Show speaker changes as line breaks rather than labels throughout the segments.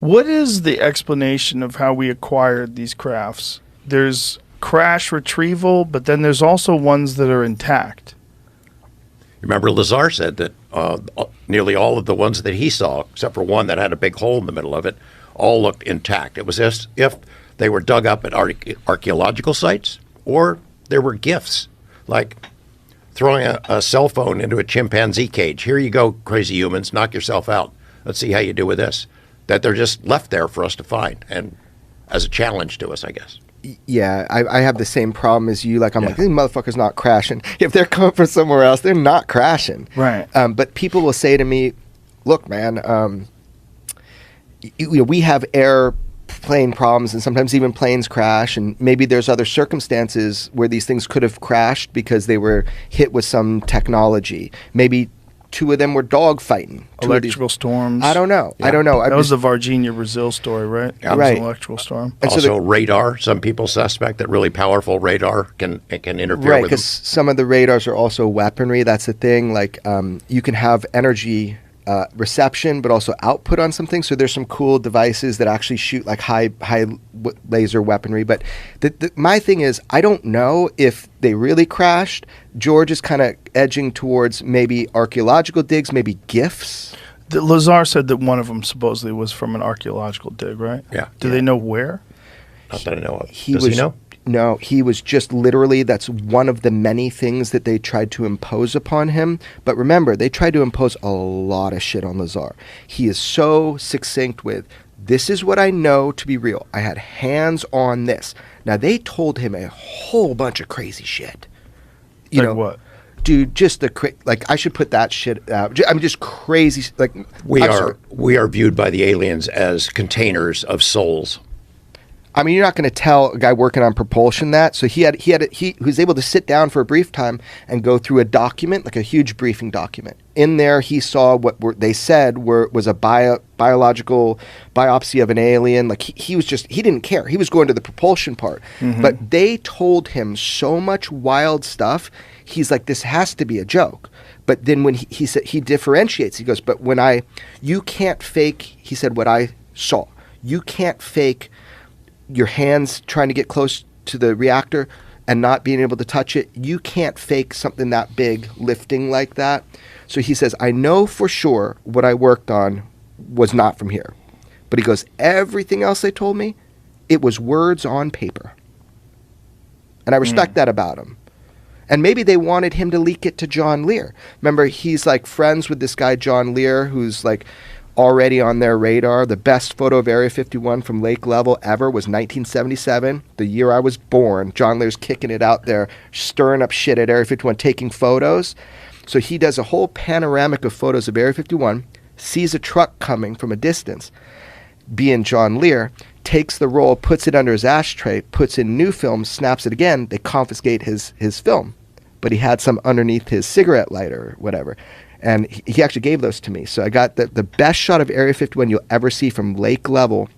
What is the explanation of how we acquired these crafts? There's crash retrieval, but then there's also ones that are intact.
Remember, Lazar said that nearly all of the ones that he saw, except for one that had a big hole in the middle of it, all looked intact. It was as if they were dug up at archaeological sites, or there were gifts, like throwing a cell phone into a chimpanzee cage. Here you go, crazy humans, knock yourself out. Let's see how you do with this. That they're just left there for us to find, and as a challenge to us, I guess.
Yeah, I have the same problem as you. Like, I'm like, these motherfuckers not crashing. If they're coming from somewhere else, they're not crashing.
Right.
But people will say to me, look, man, we have airplane problems, and sometimes even planes crash, and maybe there's other circumstances where these things could have crashed because they were hit with some technology. Maybe two of them were dog fighting.
Electrical storms.
I don't know.
Yeah.
I don't know.
That was the Virginia, Brazil story, right?
Yeah.
It was
Right.
an electrical storm.
And so
Also, radar. Some people suspect that really powerful radar can interfere
Right,
with
because
them.
some of the radars are also weaponry. That's the thing. Like, you can have energy reception, but also output on some things. So there's some cool devices that actually shoot like high laser weaponry. But my thing is, I don't know if they really crashed. George is kind of edging towards maybe archaeological digs, maybe gifts.
Lazar said that one of them supposedly was from an archaeological dig, right?
Yeah.
Do they know where?
Not that I know of.
He
Does
was,
he know?
No, he was just literally, that's one of the many things that they tried to impose upon him. But remember, they tried to impose a lot of shit on Lazar. He is so succinct with, this is what I know to be real. I had hands on this. Now, they told him a whole bunch of crazy shit. You
Like
know
what?
Dude, just like, I should put that shit out. I'm just crazy. Like,
We
I'm
are
sorry.
we are viewed by the aliens as containers of souls.
I mean, you're not going to tell a guy working on propulsion that. So he was able to sit down for a brief time and go through a document, like a huge briefing document. In there, he saw they said was a biological biopsy of an alien. Like he didn't care. He was going to the propulsion part. Mm-hmm. But they told him so much wild stuff. He's like, this has to be a joke. But then when he said, he differentiates. He goes, but you can't fake, he said, what I saw. You can't fake your hands trying to get close to the reactor and not being able to touch it. You can't fake something that big lifting like that. So he says, I know for sure what I worked on was not from here. But he goes, everything else they told me, it was words on paper. And I respect that about him. And maybe they wanted him to leak it to John Lear. Remember, he's like friends with this guy, John Lear, who's like already on their radar. The best photo of Area 51 from lake level ever was 1977, the year I was born. John Lear's kicking it out there, stirring up shit at Area 51, taking photos. So he does a whole panoramic of photos of Area 51, sees a truck coming from a distance, being John Lear, takes the roll, puts it under his ashtray, puts in new film, snaps it again. They confiscate his film. But he had some underneath his cigarette lighter or whatever. And he actually gave those to me. So I got the best shot of Area 51 you'll ever see from lake level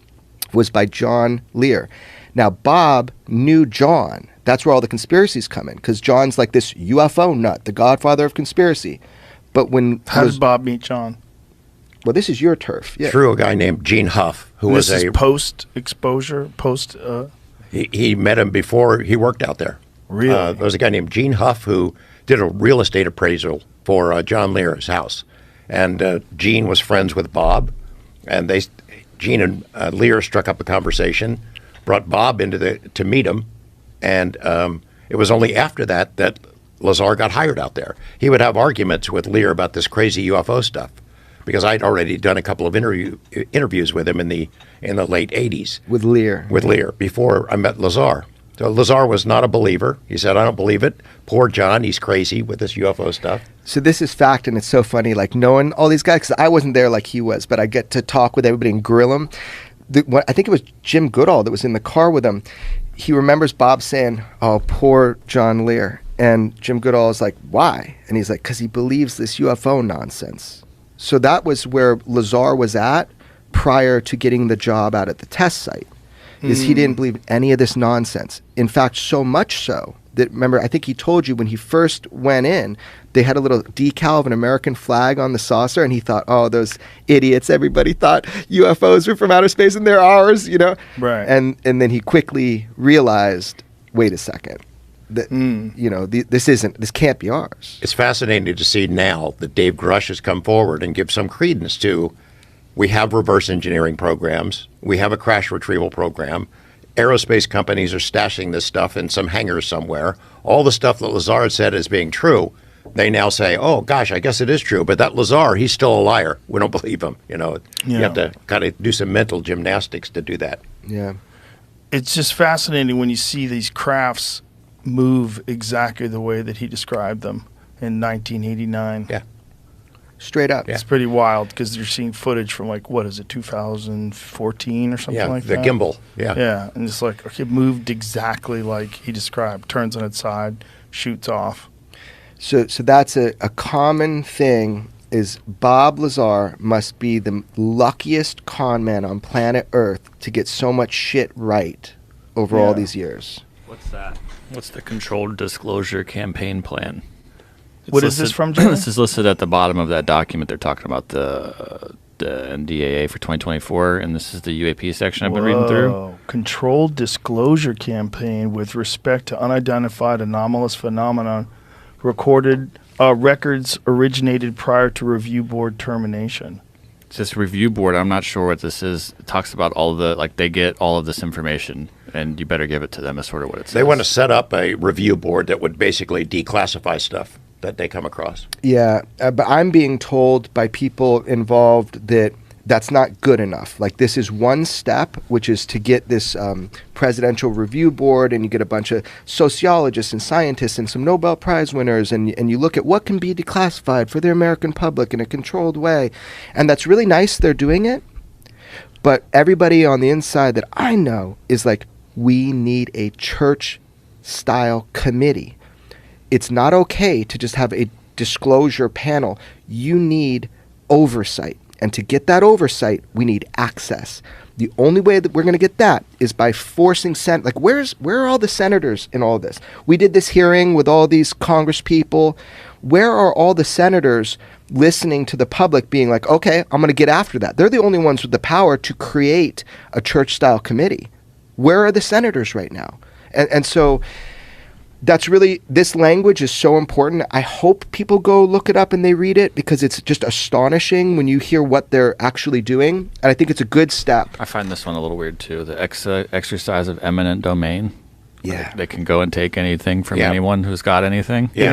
was by John Lear. Now, Bob knew John. That's where all the conspiracies come in, because John's like this UFO nut, the godfather of conspiracy. But
How did Bob meet John?
Well, this is your turf. Yeah.
Through a guy named Gene Huff, who was
This is post-exposure,
He met him before he worked out there.
Really?
There was a guy named Gene Huff who did a real estate appraisal for John Lear's house. And Gene was friends with Bob. And Gene and Lear struck up a conversation, brought Bob to meet him. And it was only after that Lazar got hired out there. He would have arguments with Lear about this crazy UFO stuff, because I'd already done a couple of interviews with him in the late 80s.
With Lear.
With Lear, before I met Lazar. So Lazar was not a believer. He said, I don't believe it. Poor John, he's crazy with this UFO stuff.
So this is fact, and it's so funny, like knowing all these guys, because I wasn't there like he was, but I get to talk with everybody and grill them. I think it was Jim Goodall that was in the car with him. He remembers Bob saying, oh, poor John Lear. And Jim Goodall is like, why? And he's like, because he believes this UFO nonsense. So that was where Lazar was at prior to getting the job out at the test site. Is he didn't believe any of this nonsense. In fact, so much so that, remember, I think he told you when he first went in, they had a little decal of an American flag on the saucer, and he thought, oh, those idiots, everybody thought UFOs were from outer space and they're ours, you know?
Right.
And then he quickly realized, wait a second, that, you know, this can't be ours.
It's fascinating to see now that Dave Grush has come forward and give some credence to, we have reverse engineering programs, we have a crash retrieval program, aerospace companies are stashing this stuff in some hangar somewhere. All the stuff that Lazar said as being true, they now say, oh, gosh, I guess it is true. But that Lazar, he's still a liar. We don't believe him. You know, you have to kind of do some mental gymnastics to do that.
Yeah.
It's just fascinating when you see these crafts move exactly the way that he described them in 1989.
Yeah.
Straight up.
It's pretty wild because you're seeing footage from, like, what is it, 2014 or something like that?
Yeah, the gimbal. Yeah.
Yeah, and it's like, okay, it moved exactly like he described. Turns on its side, shoots off.
So that's a common thing, is Bob Lazar must be the luckiest con man on planet Earth to get so much shit right over all these years.
What's that? What's the controlled disclosure campaign plan?
What is this from, Jimmy?
This is listed at the bottom of that document. They're talking about the NDAA for 2024, and this is the UAP section I've been reading through.
Controlled disclosure campaign with respect to unidentified anomalous phenomenon recorded records originated prior to review board termination.
It's this review board. I'm not sure what this is. It talks about all the, like, they get all of this information, and you better give it to them is sort of what it says.
They want to set up a review board that would basically declassify stuff that they come across.
Yeah, but I'm being told by people involved that that's not good enough. Like, this is one step, which is to get this presidential review board, and you get a bunch of sociologists and scientists and some Nobel Prize winners, and you look at what can be declassified for the American public in a controlled way. And that's really nice they're doing it, but everybody on the inside that I know is like, we need a church-style committee. It's not okay to just have a disclosure panel. You need oversight. And to get that oversight, we need access. The only way that we're going to get that is by forcing where are all the senators in all this? We did this hearing with all these Congress people. Where are all the senators listening to the public being like, okay, I'm going to get after that? They're the only ones with the power to create a church-style committee. Where are the senators right now? And so that's really, this language is so important. I hope people go look it up and they read it, because it's just astonishing when you hear what they're actually doing. And I think it's a good step.
I find this one a little weird too. The exercise of eminent domain.
Yeah.
They can go and take anything from anyone who's got anything.
Yeah.